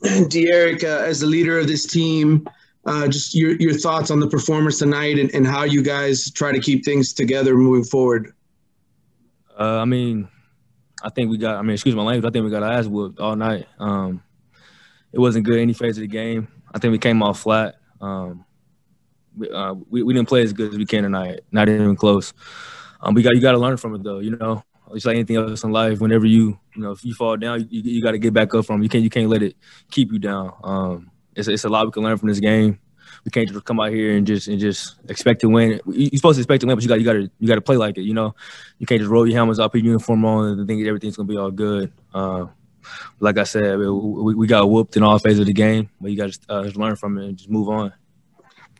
De'Eric, as the leader of this team, just your thoughts on the performance tonight and how you guys try to keep things together moving forward. I mean, excuse my language, I think we got our ass whooped all night. It wasn't good any phase of the game. I think we came off flat. We didn't play as good as we can tonight, not even close. You got to learn from it though. It's like anything else in life. Whenever if you fall down, you got to get back up from it. You can't let it keep you down. It's a lot we can learn from this game. We can't just come out here and just expect to win. You're supposed to expect to win, but you got to play like it. You can't just roll your helmets up, put your uniform on, and think everything's gonna be all good. Like I said, we got whooped in all phases of the game, but you got to just learn from it and just move on.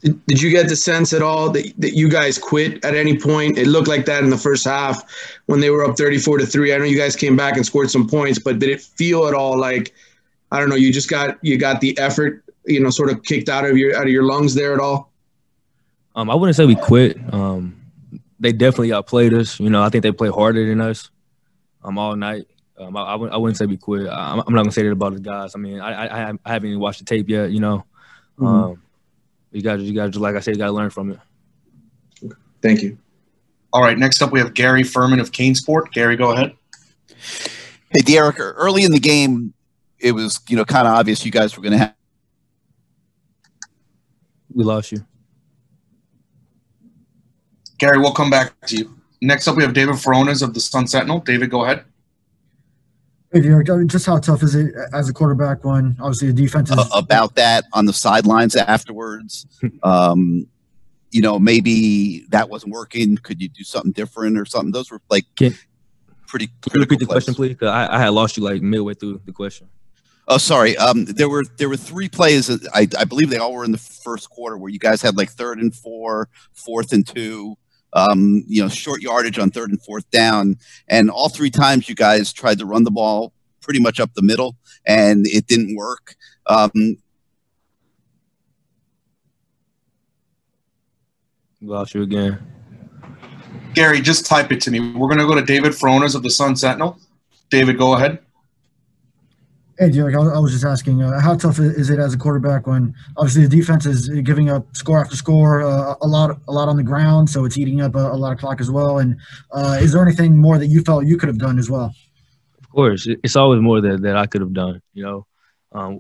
Did you get the sense at all that you guys quit at any point? It looked like that in the first half when they were up 34-3. I know you guys came back and scored some points, but did it feel at all like, I don't know, you got the effort, sort of kicked out of your lungs there at all? I wouldn't say we quit. They definitely outplayed us. I think they played harder than us all night. I wouldn't say we quit. I'm not gonna say that about the guys. I mean, I haven't even watched the tape yet. Mm-hmm. You got to, like I said, you got to learn from it. Thank you. All right, next up we have Gary Fuhrman of Kanesport. Gary, go ahead. Hey, De'Eric, early in the game, it was kind of obvious you guys were going to have. We lost you. Gary, we'll come back to you. Next up we have David Furones of the Sun Sentinel. David, go ahead. Hey, De'Eric, just how tough is it as a quarterback when obviously the defense is about that on the sidelines afterwards? Maybe that wasn't working. Could you do something different or something? Those were like pretty. Can you repeat the question, please? Because I had lost you like midway through the question. Oh, sorry. There were 3 plays. I believe they all were in the first quarter where you guys had like 3rd and 4, 4th and 2. Short yardage on 3rd and 4th down. And all 3 times you guys tried to run the ball pretty much up the middle, and it didn't work. Lost you again. Gary, just type it to me. We're going to go to David Furones of the Sun Sentinel. David, go ahead. Hey, De'Eric, I was just asking, how tough is it as a quarterback when obviously the defense is giving up score after score, a lot on the ground, so it's eating up a lot of clock as well. And is there anything more that you felt you could have done as well? Of course, it's always more that I could have done.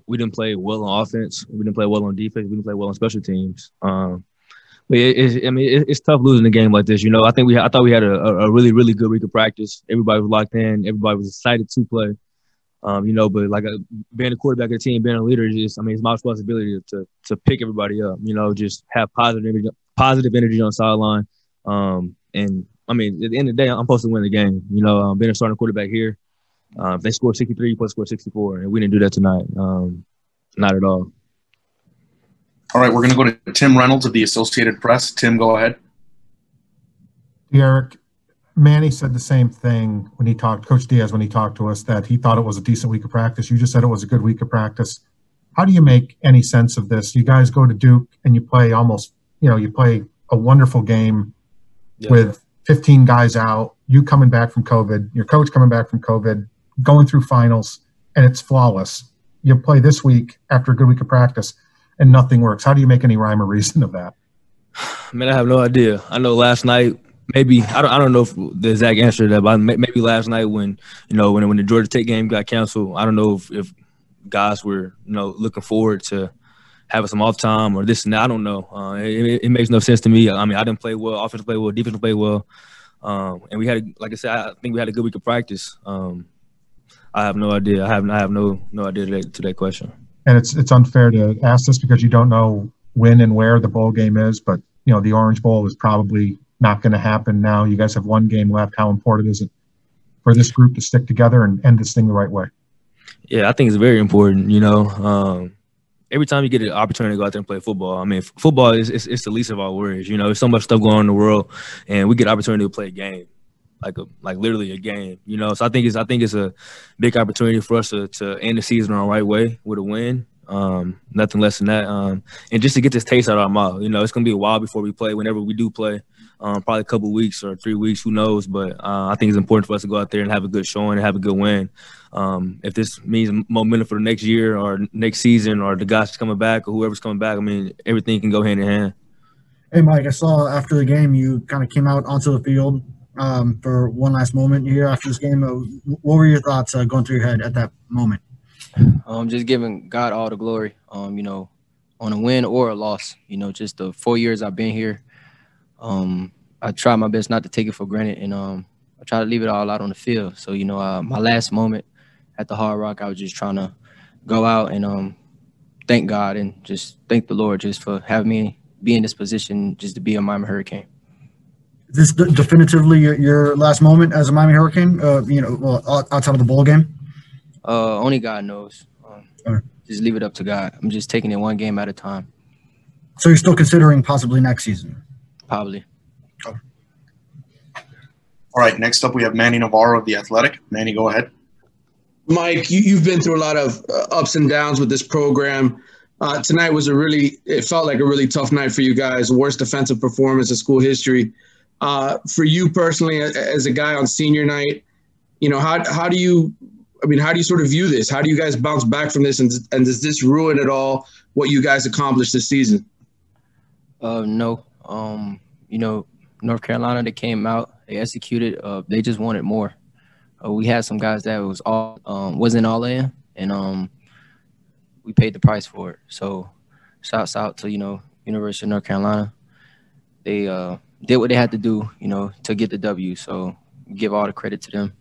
We didn't play well on offense. We didn't play well on defense. We didn't play well on special teams. But it's tough losing a game like this. I thought we had a really, really good week of practice. Everybody was locked in. Everybody was excited to play. But like being a quarterback of the team, being a leader, it's my responsibility to pick everybody up. Just have positive energy on the sideline. And I mean, at the end of the day, I'm supposed to win the game. Being a starting quarterback here, if they score 63, you're supposed to score 64, and we didn't do that tonight. Not at all. All right, we're going to go to Tim Reynolds of the Associated Press. Tim, go ahead. De'Eric, Manny said the same thing when he talked, Coach Diaz, when he talked to us, that he thought it was a decent week of practice. You just said it was a good week of practice. How do you make any sense of this? You guys go to Duke and you play you play a wonderful game with 15 guys out, you coming back from COVID, your coach coming back from COVID, going through finals, and it's flawless. You play this week after a good week of practice and nothing works. How do you make any rhyme or reason of that? Man, I have no idea. I know last night, maybe I don't know if the exact answer to that, but maybe last night when the Georgia Tech game got canceled, I don't know if guys were looking forward to having some off time or this and that. I don't know. It makes no sense to me. I mean, I didn't play well. Offense played well. Defense played well. And we had, like I said, I think we had a good week of practice. I have no idea. I have no idea to that question. And it's unfair to ask this because you don't know when and where the bowl game is, but the Orange Bowl is probably not going to happen now. You guys have one game left. How important is it for this group to stick together and end this thing the right way? Yeah, I think it's very important. Every time you get an opportunity to go out there and play football, I mean, football is the least of our worries. There's so much stuff going on in the world, and we get an opportunity to play a game, like literally a game. So I think it's a big opportunity for us to end the season on the right way with a win. Nothing less than that. And just to get this taste out of our mouth. It's gonna be a while before we play. Whenever we do play, probably a couple weeks or 3 weeks, who knows. But I think it's important for us to go out there and have a good showing and have a good win. If this means momentum for the next year or next season or the guys coming back or whoever's coming back, I mean, everything can go hand in hand. Hey, Mike, I saw after the game you kind of came out onto the field for one last moment here after this game. What were your thoughts going through your head at that moment? Just giving God all the glory, you know, on a win or a loss. You know, just the 4 years I've been here, I try my best not to take it for granted, and I try to leave it all out on the field. So, you know, my last moment at the Hard Rock, I was just trying to go out and thank God and just thank the Lord just for having me be in this position just to be a Miami Hurricane. Is this definitively your last moment as a Miami Hurricane, you know, well, outside of the bowl game? Only God knows. Right. Just leave it up to God. I'm just taking it one game at a time. So you're still considering possibly next season? Probably. All right, next up we have Manny Navarro of The Athletic. Manny, go ahead. Mike, you've been through a lot of ups and downs with this program. Tonight was it felt like a really tough night for you guys, the worst defensive performance in school history. For you personally, as a guy on senior night, you know, how do you sort of view this? How do you guys bounce back from this? And does this ruin at all what you guys accomplished this season? No. You know, North Carolina, they came out, they executed. They just wanted more. We had some guys that wasn't all in, and we paid the price for it. So, shouts out to, you know, University of North Carolina. They did what they had to do, you know, to get the W. So, give all the credit to them.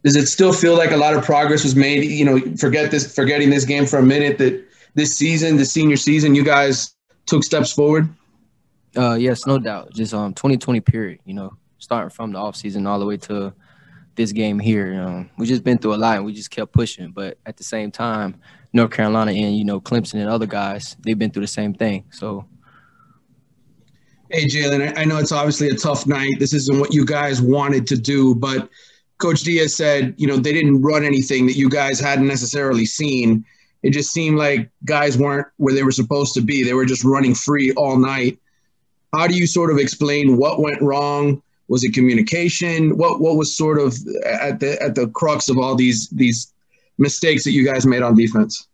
Does it still feel like a lot of progress was made? You know, forgetting this game for a minute, that this season, the senior season, you guys took steps forward? Yes, no doubt. Just 2020 period, you know, starting from the offseason all the way to this game here. We just been through a lot and we just kept pushing. But at the same time, North Carolina and, you know, Clemson and other guys, they've been through the same thing. So. Hey, Jaelan, I know it's obviously a tough night. This isn't what you guys wanted to do, but Coach Diaz said, you know, they didn't run anything that you guys hadn't necessarily seen. It just seemed like guys weren't where they were supposed to be. They were just running free all night. How do you sort of explain what went wrong? Was it communication? What was sort of at the crux of all these mistakes that you guys made on defense?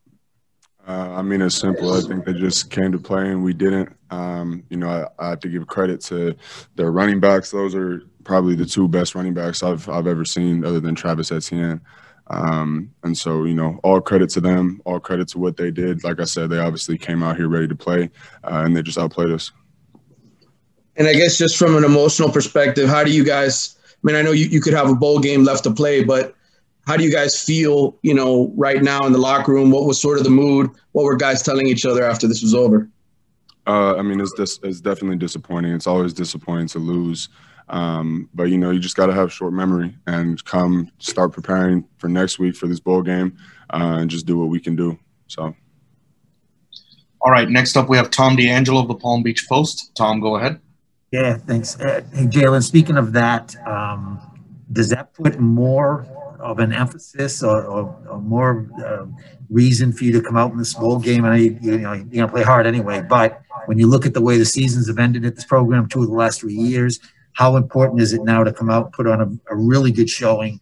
I mean, it's simple. I think they just came to play and we didn't. You know, I have to give credit to their running backs. Those are probably the two best running backs I've ever seen, other than Travis Etienne. And so, you know, all credit to them, all credit to what they did. Like I said, they obviously came out here ready to play, and they just outplayed us. And I guess just from an emotional perspective, how do you guys – I mean, I know you could have a bowl game left to play, but how do you guys feel, you know, right now in the locker room? What was sort of the mood? What were guys telling each other after this was over? I mean, it's definitely disappointing. It's always disappointing to lose. But, you know, you just got to have short memory and start preparing for next week for this bowl game and just do what we can do. So. All right, next up we have Tom D'Angelo of the Palm Beach Post. Tom, go ahead. Yeah, thanks. Hey, Jaelan, speaking of that, does that put more of an emphasis or more reason for you to come out in this bowl game? I know you're going to play hard anyway, but when you look at the way the seasons have ended at this program, 2 of the last 3 years, how important is it now to come out, put on a really good showing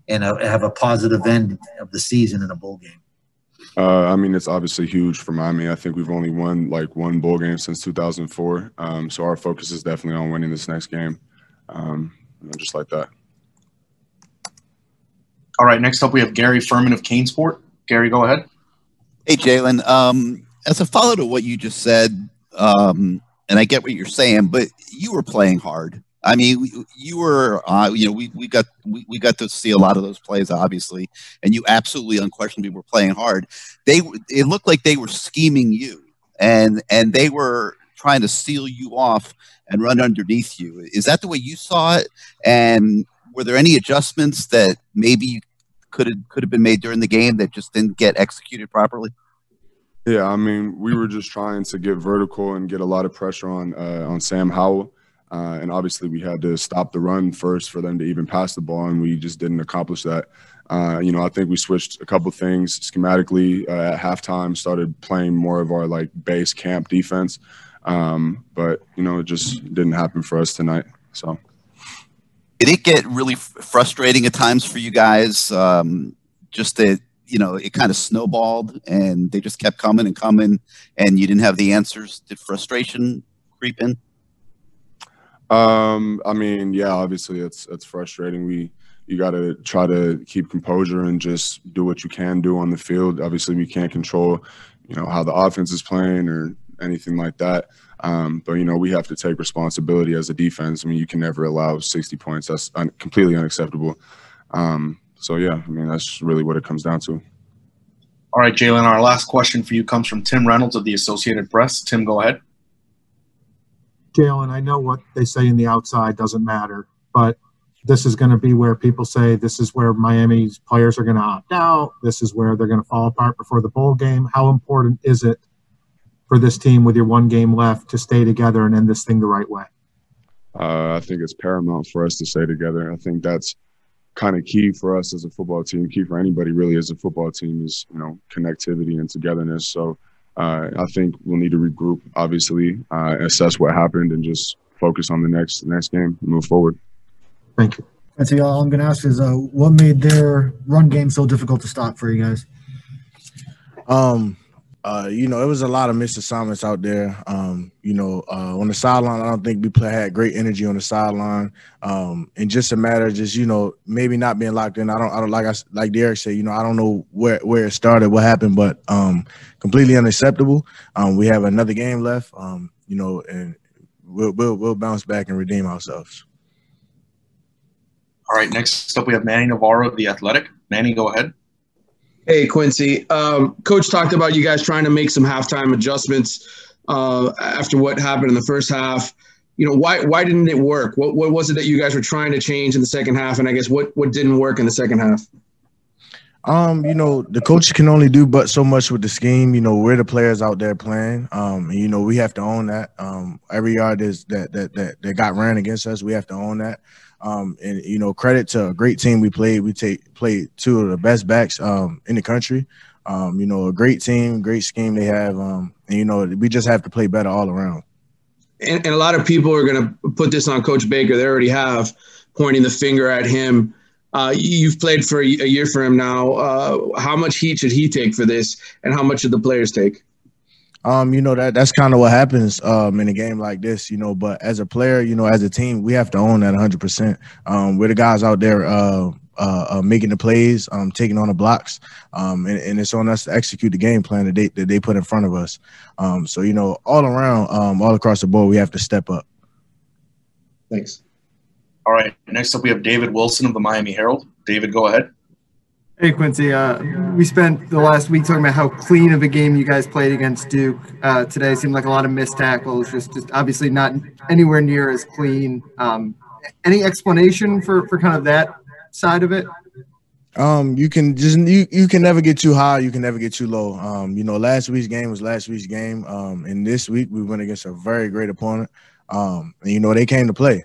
and have a positive end of the season in a bowl game? I mean, it's obviously huge for Miami. I think we've only won like one bowl game since 2004. So our focus is definitely on winning this next game, just like that. All right, next up we have Gary Fuhrman of Kanesport. Gary, go ahead. Hey, Jaelan. As a follow to what you just said, and I get what you're saying, but you were playing hard. I mean, you were, you know, we got to see a lot of those plays, obviously, and you absolutely, unquestionably were playing hard. It looked like they were scheming you, and they were trying to seal you off and run underneath you. Is that the way you saw it? And were there any adjustments that maybe could have been made during the game that just didn't get executed properly? Yeah, I mean, we were just trying to get vertical and get a lot of pressure on Sam Howell. And obviously we had to stop the run first for them to even pass the ball, and we just didn't accomplish that. You know, I think we switched a couple things schematically at halftime, started playing more of our like base camp defense. But, you know, it just didn't happen for us tonight. So. Did it get really frustrating at times for you guys? Just that, you know, it kind of snowballed and they just kept coming and coming and you didn't have the answers. Did frustration creep in? I mean, yeah, obviously it's frustrating. You got to try to keep composure and just do what you can do on the field. Obviously, we can't control, you know, how the offense is playing or anything like that. But, you know, we have to take responsibility as a defense. I mean, you can never allow 60 points. That's completely unacceptable. So, yeah, I mean, that's really what it comes down to. All right, Jaelan, our last question for you comes from Tim Reynolds of the Associated Press. Tim, go ahead. Jaelan, I know what they say in the outside doesn't matter, but this is going to be where people say this is where Miami's players are going to opt out. This is where they're going to fall apart before the bowl game. How important is it for this team with your one game left to stay together and end this thing the right way? I think it's paramount for us to stay together. I think that's kind of key for us as a football team, key for anybody really as a football team is, you know, connectivity and togetherness. So I think we'll need to regroup, obviously, assess what happened and just focus on the next game and move forward. Thank you. And so all I'm going to ask is what made their run game so difficult to stop for you guys? You know, it was a lot of missed assignments out there. You know, on the sideline, I don't think we had great energy on the sideline. And just a matter of just, you know, maybe not being locked in. I don't like Derek said, you know, I don't know where it started, what happened, but completely unacceptable. We have another game left, you know, and we'll bounce back and redeem ourselves. All right, next up we have Manny Navarro of The Athletic. Manny, go ahead. Hey, Quincy. Coach talked about you guys trying to make some halftime adjustments after what happened in the first half. You know, why didn't it work? What was it that you guys were trying to change in the second half? And I guess what didn't work in the second half? You know, the coach can only do but so much with the scheme. You know, we're the players out there playing. And, you know, we have to own that. Every yard that got ran against us, we have to own that. And, you know, credit to a great team we played. We played two of the best backs in the country. You know, a great team, great scheme they have. And, you know, we just have to play better all around. And a lot of people are going to put this on Coach Baker. They already have, pointing the finger at him. You've played for a year for him now. How much heat should he take for this, and how much should the players take? You know, that's kind of what happens in a game like this, you know, but as a player, you know, as a team, we have to own that 100%. We're the guys out there making the plays, taking on the blocks, and it's on us to execute the game plan that they put in front of us. So, you know, all around, all across the board, we have to step up. Thanks. All right, next up we have David Wilson of the Miami Herald. David, go ahead. Hey, Quincy. We spent the last week talking about how clean of a game you guys played against Duke. Today seemed like a lot of missed tackles, just obviously not anywhere near as clean. Any explanation for kind of that side of it? You can never get too high. You can never get too low. You know, last week's game was last week's game. And this week we went against a very great opponent. And, you know, they came to play.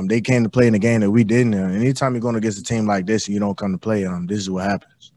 They came to play in a game that we didn't. And anytime you're going against a team like this and you don't come to play, this is what happens.